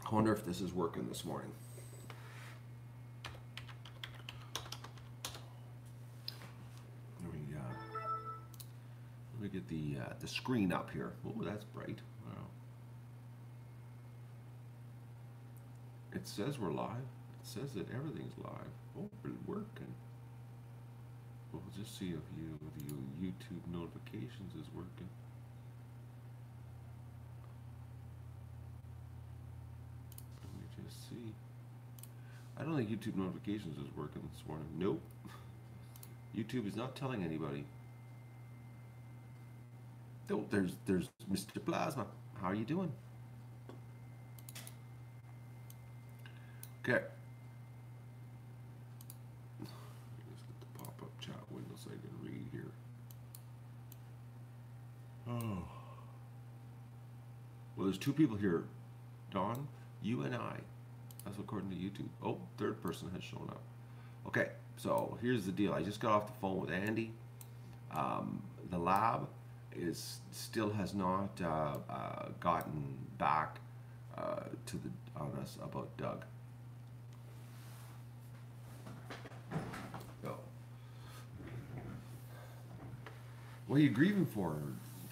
I wonder if this is working this morning. Let me get the screen up here. Oh, that's bright. Wow. It says we're live. It says that everything's live. Oh, we're working. We'll just see if the YouTube notifications is working. Let me just see. I don't think YouTube notifications is working this morning. Nope. YouTube is not telling anybody. Oh, there's Mr. Plasma. How are you doing? Okay. Let's get the pop-up chat window so I can read here. Oh. Well, there's two people here. Dawn, you and I. That's according to YouTube. Oh, third person has shown up. Okay, so here's the deal. I just got off the phone with Andy. The lab still has not gotten back on us about Doug. So, what are you grieving for,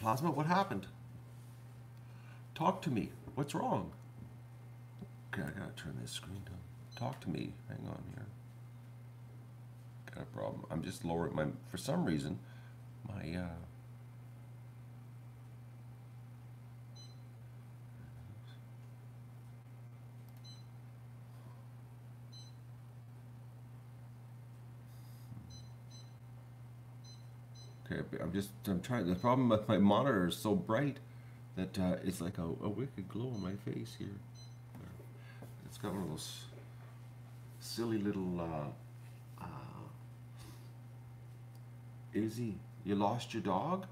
Plasma? What happened? Talk to me. What's wrong? Okay, I gotta turn this screen down. Talk to me. Hang on here. Got a problem. I'm just lowering my. For some reason, my. Okay, I'm trying. The problem with my monitor is so bright that it's like a wicked glow on my face here. It's got one of those silly little. Izzy, you lost your dog?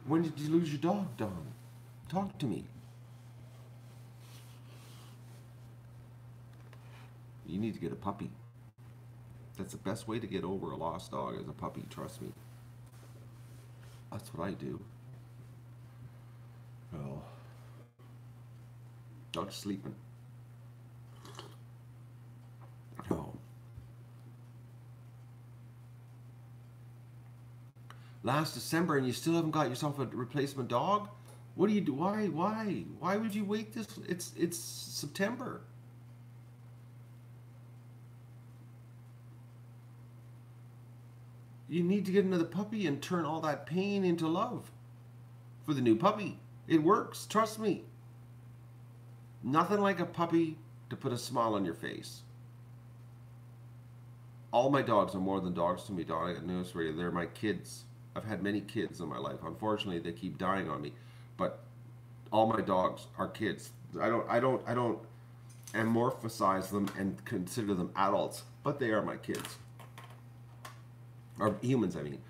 When did you lose your dog, Don? Talk to me. You need to get a puppy. That's the best way to get over a lost dog is a puppy, trust me. That's what I do. Well, dog's sleeping. Oh. Last December and you still haven't got yourself a replacement dog? What do you do? Why would you wait this? It's September. You need to get another puppy and turn all that pain into love for the new puppy. It works, trust me. Nothing like a puppy to put a smile on your face. All my dogs are more than dogs to me, Don. I got news for you. They're my kids. I've had many kids in my life. Unfortunately, they keep dying on me. But all my dogs are kids. I don't amorphosize them and consider them adults, but they are my kids. Or humans, I mean.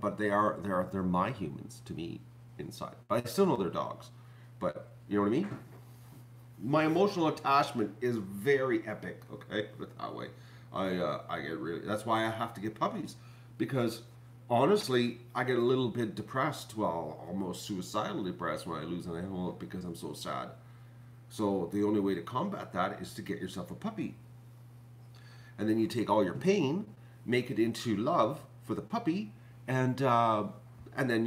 But they're my humans to me inside. But I still know they're dogs. But you know what I mean? My emotional attachment is very epic, okay? Put it that way. I get really, that's why I have to get puppies, because honestly I get a little bit depressed, well, almost suicidal depressed when I lose an animal because I'm so sad. So the only way to combat that is to get yourself a puppy, and then you take all your pain, make it into love for the puppy, and then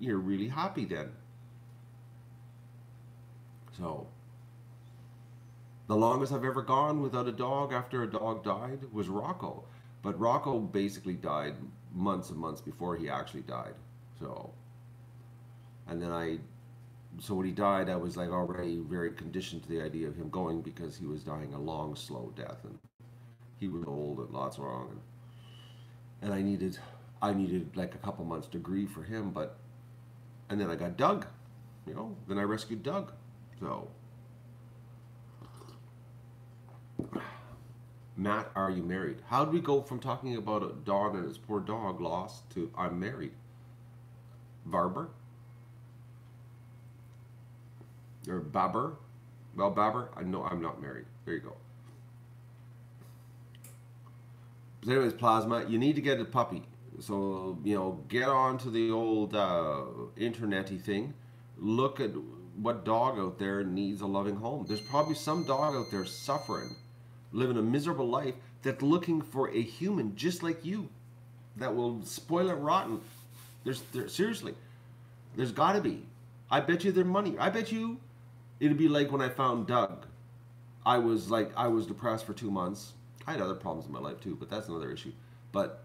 you're really happy then. So the longest I've ever gone without a dog after a dog died was Rocco. But Rocco basically died months and months before he actually died. So, and then so when he died, I was like already very conditioned to the idea of him going, because he was dying a long, slow death, and he was old and lots wrong. And I needed like a couple months to grieve for him, and then I got Doug, then I rescued Doug. So, Matt, are you married? How did we go from talking about a dog and his poor dog lost to I'm married? Barber? Or Babber? Well, Babber, I know I'm not married. There you go. But anyways, Plasma, you need to get a puppy. So, you know, get onto the old internet-y thing. Look at what dog out there needs a loving home. There's probably some dog out there suffering, living a miserable life, that's looking for a human just like you that will spoil it rotten. Seriously, there's got to be. I bet you their money. I bet you it'd be like when I found Doug. I was depressed for 2 months. I had other problems in my life too, but that's another issue. But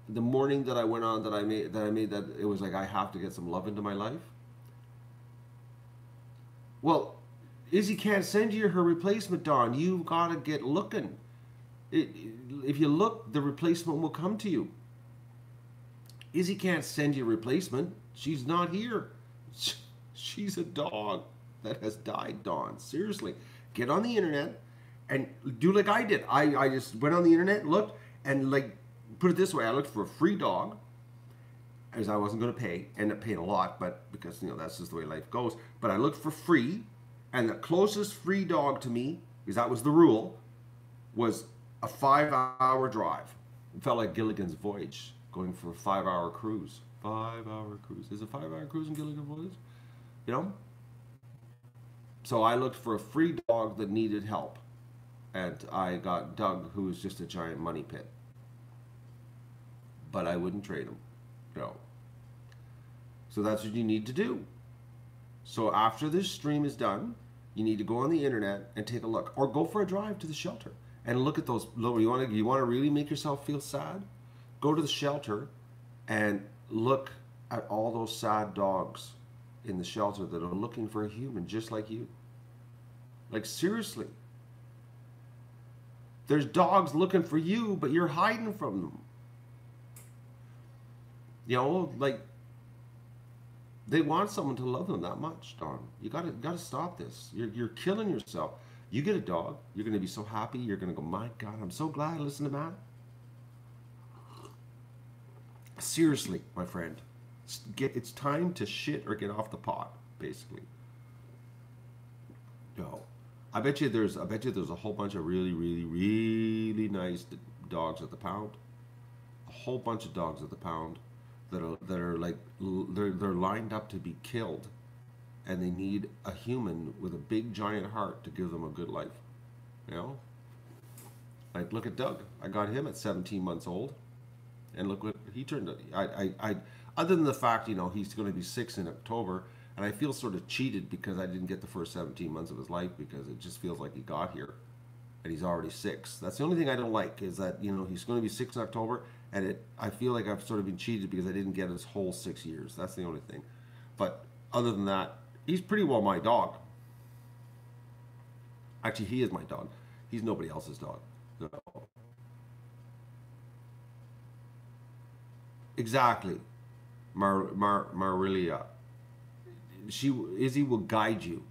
the morning that I went on that I made that it was like I have to get some love into my life. Well, Izzy can't send you her replacement, Dawn. You gotta get looking. It, if you look, the replacement will come to you. Izzy can't send you a replacement. She's not here. She's a dog that has died, Dawn. Seriously. Get on the internet and do like I did. I just went on the internet, looked, and like, put it this way, I looked for a free dog, as I wasn't going to pay. Ended up paying a lot, but because, you know, that's just the way life goes. But I looked for free, and the closest free dog to me, because that was the rule, was a 5-hour drive. It felt like Gilligan's Voyage, going for a 5-hour cruise. 5-hour cruise. Is it a 5-hour cruise in Gilligan's Voyage? You know? So I looked for a free dog that needed help. And I got Doug, who was just a giant money pit. But I wouldn't trade him. No. So that's what you need to do. So after this stream is done, you need to go on the internet and take a look. Or go for a drive to the shelter and look at those. You want to really make yourself feel sad? Go to the shelter and look at all those sad dogs in the shelter that are looking for a human just like you. Like, seriously. There's dogs looking for you, but you're hiding from them. You know, like, they want someone to love them that much, Don. You gotta stop this. You're killing yourself. You get a dog, you're gonna be so happy. You're gonna go, my God, I'm so glad I listened to Matt. Seriously, my friend, it's time to shit or get off the pot, basically. No, I bet you there's a whole bunch of really, really, really nice dogs at the pound. A whole bunch of dogs at the pound that are like they're lined up to be killed, and they need a human with a big giant heart to give them a good life. You know, like look at Doug. I got him at 17 months old, and look what he turned out. I other than the fact, you know, he's going to be 6 in October, and I feel sort of cheated because I didn't get the first 17 months of his life because it just feels like he got here, and he's already 6. That's the only thing I don't like is that, you know, he's going to be 6 in October. And I feel like I've sort of been cheated because I didn't get his whole 6 years. That's the only thing. But other than that, he's pretty well my dog. Actually, he is my dog. He's nobody else's dog. No. Exactly. Marilia. Izzy will guide you.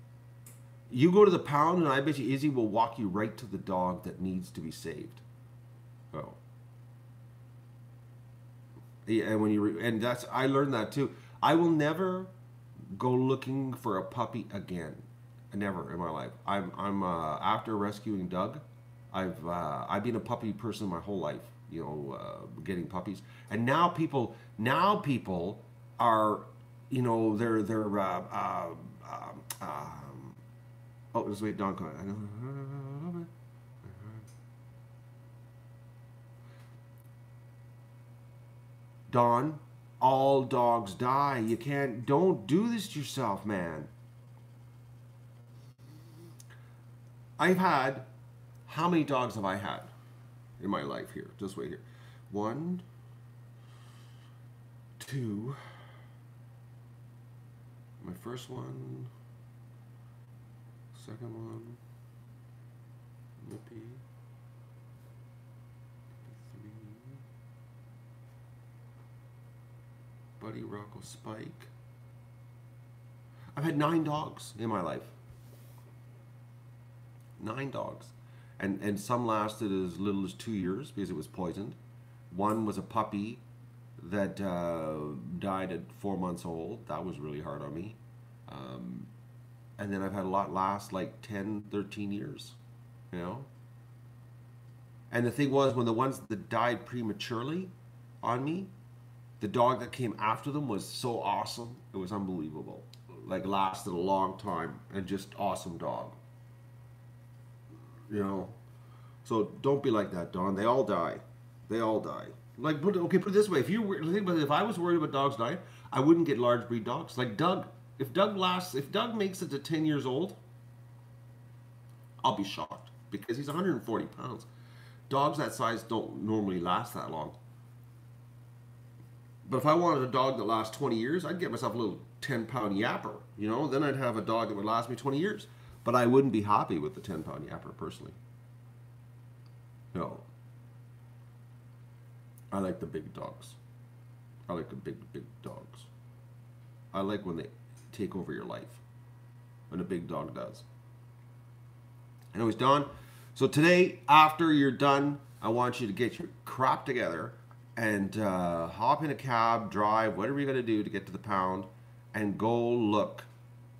You go to the pound, and I bet you Izzy will walk you right to the dog that needs to be saved. Oh. Yeah, and when that's I learned that too. I will never go looking for a puppy again, never in my life. I'm after rescuing Doug, I've been a puppy person my whole life. You know, getting puppies, and now people are, you know, they're oh, just wait, Don. Don, all dogs die. You don't do this to yourself, man. How many dogs have I had in my life here? Just wait here. 1, 2, my first one, second one, Lippy. Buddy, Rocco, Spike. I've had 9 dogs in my life. 9 dogs. And some lasted as little as 2 years because it was poisoned. One was a puppy that died at 4 months old. That was really hard on me. And then I've had a lot last like 10, 13 years, you know? And the thing was, when the ones that died prematurely, on me. The dog that came after them was so awesome. It was unbelievable. Like lasted a long time and just awesome dog. You know. So don't be like that, Don. They all die. They all die. Like, put it this way: if I was worried about dogs dying, I wouldn't get large breed dogs. Like Doug, if Doug makes it to 10 years old, I'll be shocked because he's 140 pounds. Dogs that size don't normally last that long. But if I wanted a dog that lasts 20 years, I'd get myself a little 10-pound yapper. You know, then I'd have a dog that would last me 20 years. But I wouldn't be happy with the 10-pound yapper personally. No. I like the big dogs. I like the big dogs. I like when they take over your life. When a big dog does. Anyways, Don, so today, after you're done, I want you to get your crap together and hop in a cab, drive, whatever you're going to do to get to the pound, and go look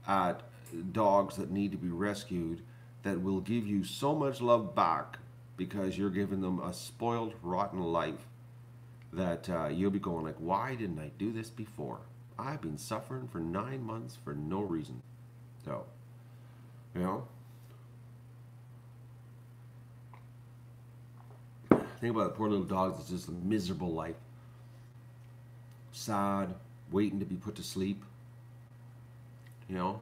at dogs that need to be rescued that will give you so much love back because you're giving them a spoiled, rotten life that you'll be going like, why didn't I do this before? I've been suffering for 9 months for no reason. So, you know, think about the poor little dogs. It's just a miserable life. Sad, waiting to be put to sleep. You know,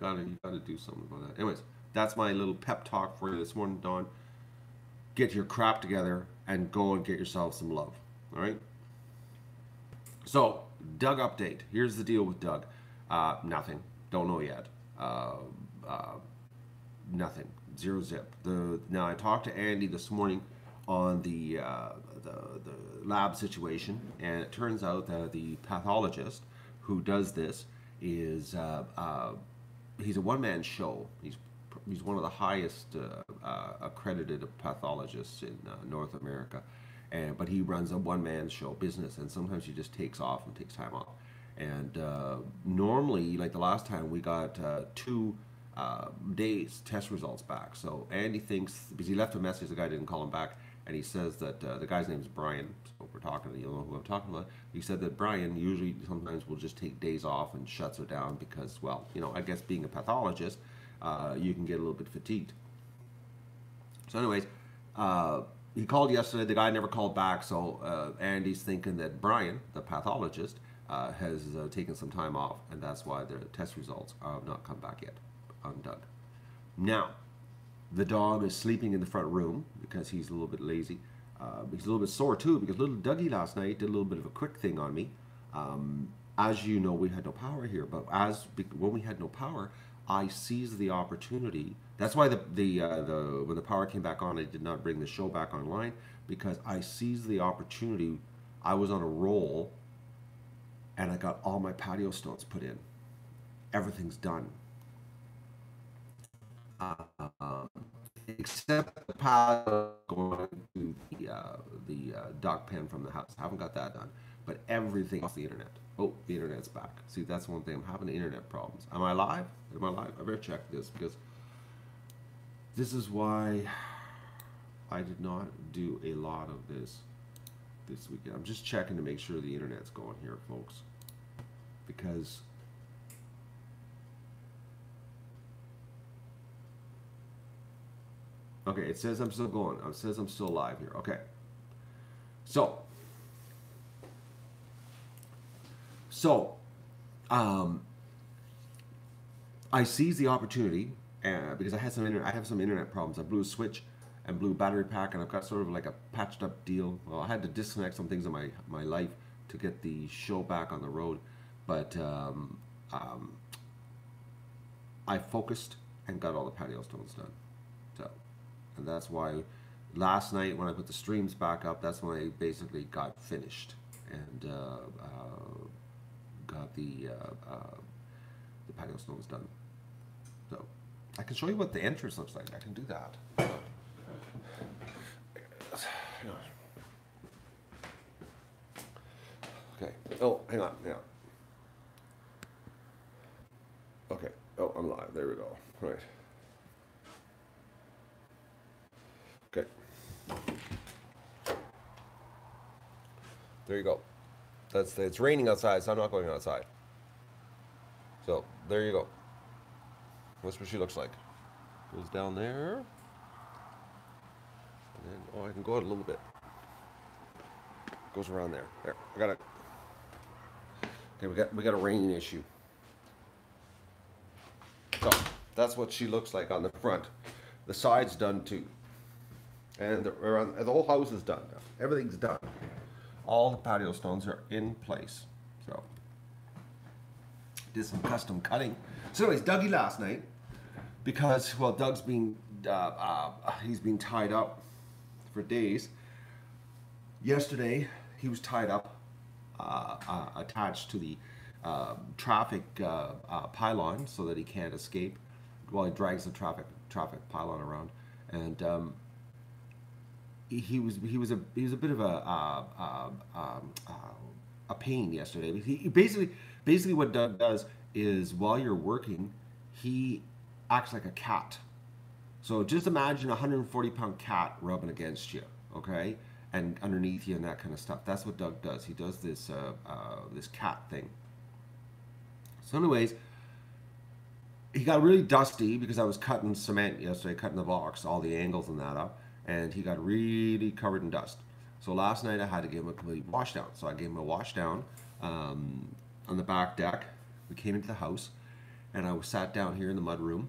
you gotta do something about that. Anyways, that's my little pep talk for you this morning, Dawn. Get your crap together and go and get yourself some love. All right. So, Doug update. Here's the deal with Doug. Nothing. Don't know yet. Nothing. Zero zip. Now I talked to Andy this morning on the lab situation, and it turns out that the pathologist who does this is he's a one-man show. He's one of the highest accredited pathologists in North America, but he runs a one-man show business, and sometimes he just takes off and takes time off. And normally, like the last time, we got 2 days test results back. So Andy thinks, because he left a message, the guy didn't call him back, and he says that the guy's name is Brian. So we're talking, you'll know who I'm talking about. He said that Brian usually sometimes will just take days off and shuts her down because, well, you know, I guess being a pathologist, you can get a little bit fatigued. So anyways, he called yesterday. The guy never called back. So Andy's thinking that Brian, the pathologist, has taken some time off, and that's why the test results have not come back yet on Doug. Now, the dog is sleeping in the front room because he's a little bit lazy. He's a little bit sore too because little Dougie last night did a little bit of a quick thing on me. As you know, we had no power here, but when we had no power, I seized the opportunity. That's why when the power came back on, I did not bring the show back online, because I seized the opportunity. I was on a roll, and I got all my patio stones put in. Everything's done. Except the patio going to the dog pen from the house. I haven't got that done. But everything off the internet. Oh, the internet's back. See, that's one thing. I'm having internet problems. Am I live? Am I live? I better check this, because this is why I did not do a lot of this weekend. I'm just checking to make sure the internet's going here, folks. Because okay, it says I'm still going. It says I'm still live here. Okay. So, I seized the opportunity because I have some internet problems. I blew a switch and blew a battery pack, and I've got sort of like a patched up deal. Well, I had to disconnect some things in my life to get the show back on the road, but I focused and got all the patio stones done. So, and that's why last night when I put the streams back up, that's when I basically got finished and got the patio stones done. So I can show you what the entrance looks like. I can do that. Okay. Oh, hang on. Okay. Oh, I'm live. There we go. Right. Okay. There you go. It's raining outside, so I'm not going outside. So there you go. That's what she looks like. Goes down there, and then oh, I can go out a little bit. Goes around there. There, I got it. Okay, we got a rain issue. So that's what she looks like on the front. The side's done too, and the whole house is done now. Everything's done. All the patio stones are in place. So did some custom cutting. So anyways, Dougie last night, because well, Doug's been he's been tied up for days. Yesterday he was tied up, attached to the traffic pylon so that he can't escape while he drags the traffic pylon around, and he was a bit of a pain yesterday. He basically what Doug does is while you're working, he acts like a cat. So just imagine a 140-pound cat rubbing against you, okay, and underneath you and that kind of stuff. That's what Doug does. He does this this cat thing. So anyways, he got really dusty because I was cutting cement yesterday, cutting the box, all the angles and that up, and he got really covered in dust. So last night I had to give him a complete wash down. So I gave him a wash down on the back deck. We came into the house, and I was sat down here in the mud room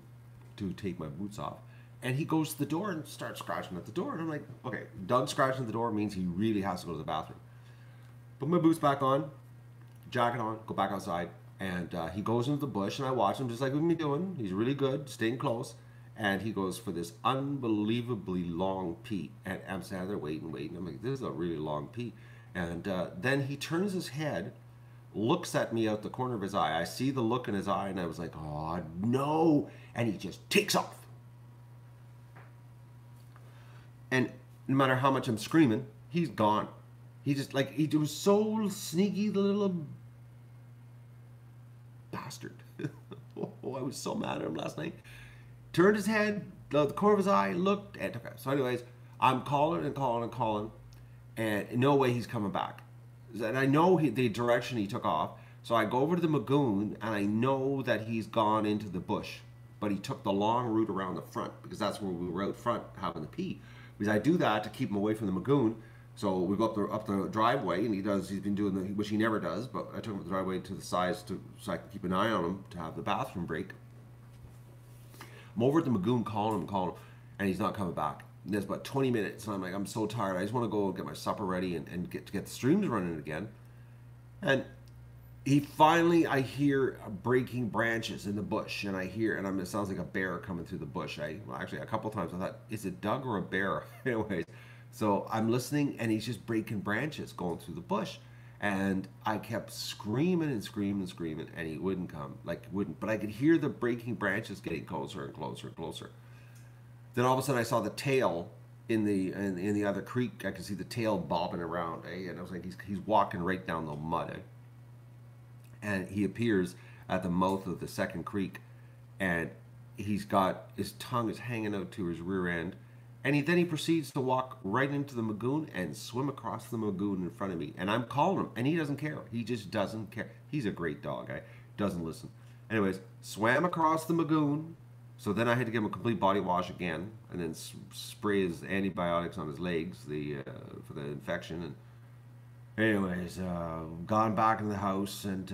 to take my boots off. And he goes to the door and starts scratching at the door. And I'm like, okay, Doug scratching at the door means he really has to go to the bathroom. Put my boots back on, jacket on, go back outside. And he goes into the bush, and I watch him just like we've been doing. He's really good, staying close. And he goes for this unbelievably long pee. And I'm standing there waiting. I'm like, this is a really long pee. And then he turns his head, looks at me out the corner of his eye. I see the look in his eye, and I was like, oh, no. And he just takes off. And no matter how much I'm screaming, he's gone. He just, like, he was so sneaky, the little bastard. Oh, I was so mad at him last night. Turned his head, the corner of his eye, looked, and took off. So anyways, I'm calling, and no way he's coming back. And I know the direction he took off, so I go over to the Magoon, and I know that he's gone into the bush. But he took the long route around the front, because that's where we were out front having the pee. Because I do that to keep him away from the Magoon. So we go up the driveway, and he's been doing which he never does, but I took him up the driveway to the sides so I can keep an eye on him to have the bathroom break. I'm over at the Magoon calling him, and he's not coming back. And there's about 20 minutes, and I'm like, I'm so tired. I just want to go get my supper ready and get the streams running again. And he finally, I hear breaking branches in the bush, and it sounds like a bear coming through the bush. Actually, a couple times I thought, is it Doug or a bear? Anyways, so I'm listening, and he's just breaking branches going through the bush. And I kept screaming, and he wouldn't come, but I could hear the breaking branches getting closer and closer and closer. Then all of a sudden I saw the tail in the other creek. I could see the tail bobbing around, and I was like, he's walking right down the mud, And he appears at the mouth of the second creek, and he's got his tongue is hanging out to his rear end. And then he proceeds to walk right into the Magoon and swim across the Magoon in front of me. And I'm calling him, and he doesn't care. He just doesn't care. He's a great dog. Doesn't listen. Anyways, swam across the Magoon. So then I had to give him a complete body wash again, and then spray his antibiotics on his legs for the infection. And anyways, gone back in the house, and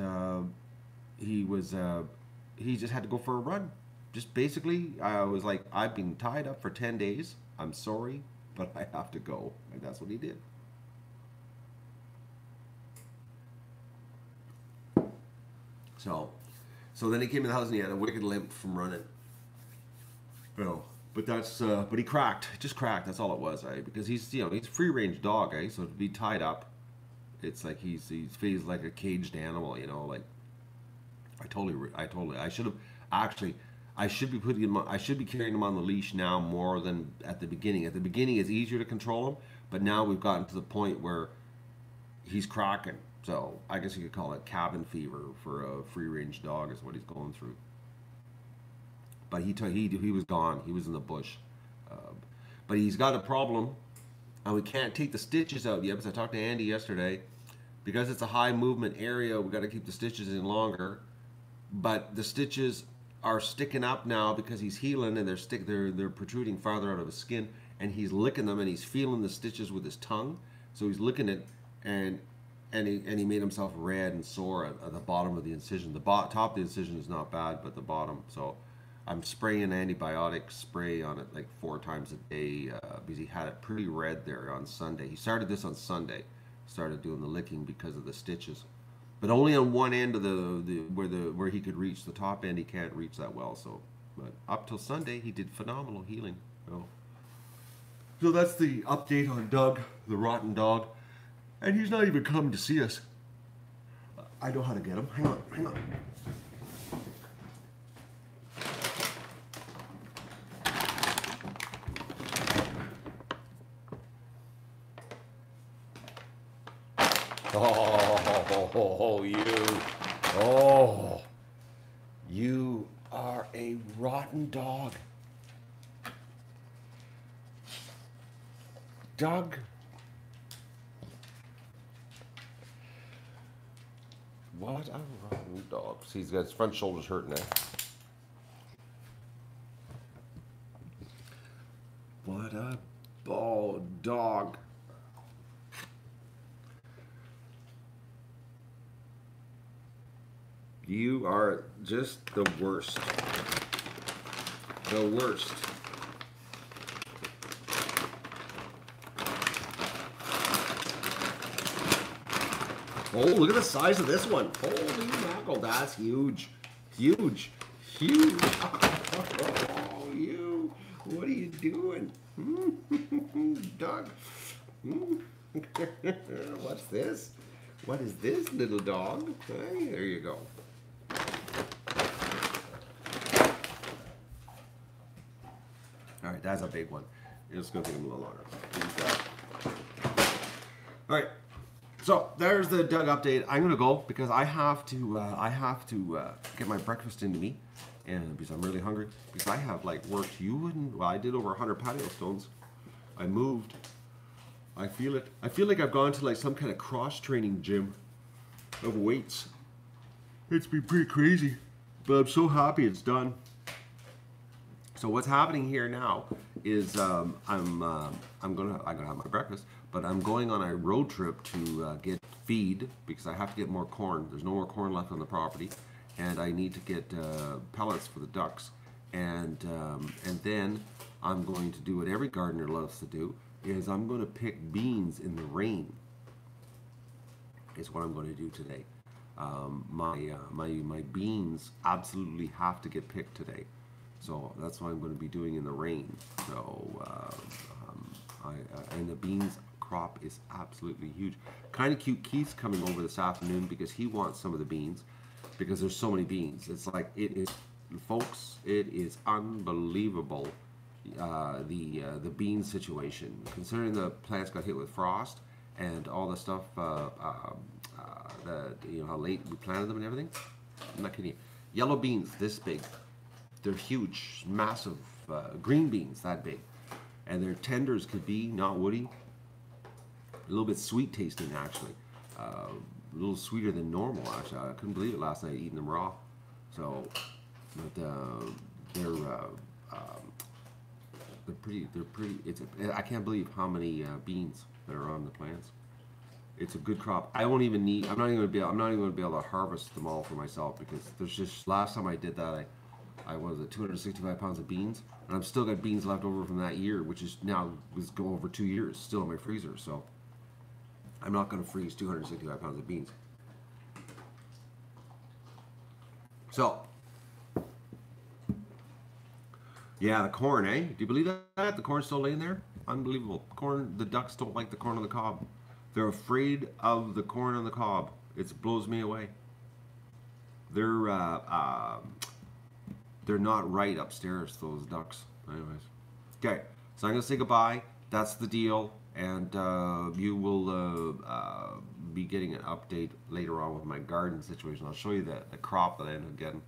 he just had to go for a run. Just basically, I was like, I've been tied up for 10 days. I'm sorry, but I have to go. And that's what he did. So then he came in the house, and he had a wicked limp from running. But he cracked. Just cracked. That's all it was, because he's a free range dog, so to be tied up, it's like he feels like a caged animal, like I should be carrying him on the leash now more than at the beginning. At the beginning, it's easier to control him, but now we've gotten to the point where he's cracking. So I guess you could call it cabin fever for a free-range dog is what he's going through. But he was gone. He was in the bush. But he's got a problem, and we can't take the stitches out yet. Because I talked to Andy yesterday. because it's a high movement area. We got to keep the stitches in longer, but the stitches are sticking up now because he's healing, and they're protruding farther out of his skin, and he's licking them, and he's feeling the stitches with his tongue. So he's licking it, and he made himself red and sore at the bottom of the incision. The top of the incision is not bad, but the bottom. So I'm spraying antibiotic spray on it like 4 times a day because he had it pretty red there on Sunday. He started this on Sunday. Started doing the licking because of the stitches, but only on one end of where he could reach. The top end he can't reach that well. So, but up till Sunday he did phenomenal healing. So that's the update on Doug, the rotten dog. And he's not even coming to see us. I know how to get him. Hang on, hang on. Oh, you are a rotten dog. Doug. What a rotten dog. See, he's got his front shoulders hurting now. What a bald dog. You are just the worst. The worst. Oh, look at the size of this one. Holy mackerel, that's huge. Huge. Huge. Oh, you. What are you doing? Doug. What's this? What is this, little dog? Hey, there you go. All right, that's a big one. It's going to take him a little longer. All right. So there's the Doug update. I'm gonna go because I have to get my breakfast into me, and because I'm really hungry. Because I have like worked. You wouldn't. Well, I did over 100 patio stones. I moved. I feel it. I feel like I've gone to like some kind of cross training gym of weights. It's been pretty crazy, but I'm so happy it's done. So what's happening here now is I'm gonna have my breakfast. But I'm going on a road trip to get feed because I have to get more corn. There's no more corn left on the property, and I need to get pellets for the ducks. And then I'm going to do what every gardener loves to do, is I'm going to pick beans in the rain. Is what I'm going to do today. My beans absolutely have to get picked today, so that's what I'm going to be doing in the rain. So and the beans crop is absolutely huge. Kind of cute. Keith's coming over this afternoon because he wants some of the beans because there's so many beans. It's like it is, folks. It is unbelievable. The bean situation, considering the plants got hit with frost and all the stuff. You know how late we planted them and everything. I'm not kidding you. Yellow beans this big. They're huge, massive. Green beans that big, and their tenders could be not woody. A little bit sweet tasting, actually. A little sweeter than normal, actually. I couldn't believe it last night eating them raw. So, but they're pretty. They're pretty. I can't believe how many beans that are on the plants. It's a good crop. I won't even need. I'm not even going to be able to harvest them all for myself because there's just last time I did that I was at 265 pounds of beans, and I've still got beans left over from that year, which is now was go over 2 years still in my freezer. So. I'm not going to freeze 265 pounds of beans. So, yeah, the corn, eh? Do you believe that? The corn's still laying there? Unbelievable. Corn, the ducks don't like the corn on the cob. They're afraid of the corn on the cob. It blows me away. They're not right upstairs, those ducks. Anyways. Okay, so I'm going to say goodbye. That's the deal. And you will be getting an update later on with my garden situation. I'll show you the crop that I ended up getting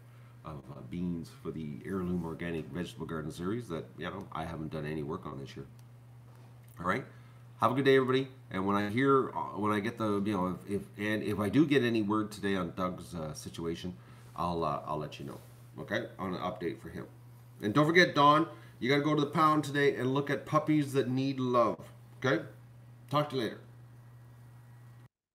of beans for the Heirloom Organic Vegetable Garden Series that, you know, I haven't done any work on this year. All right? Have a good day, everybody. And when when I get the, if I do get any word today on Doug's situation, I'll let you know. Okay, on an update for him. And don't forget, Dawn, you got to go to the pound today and look at puppies that need love. Okay, talk to you later.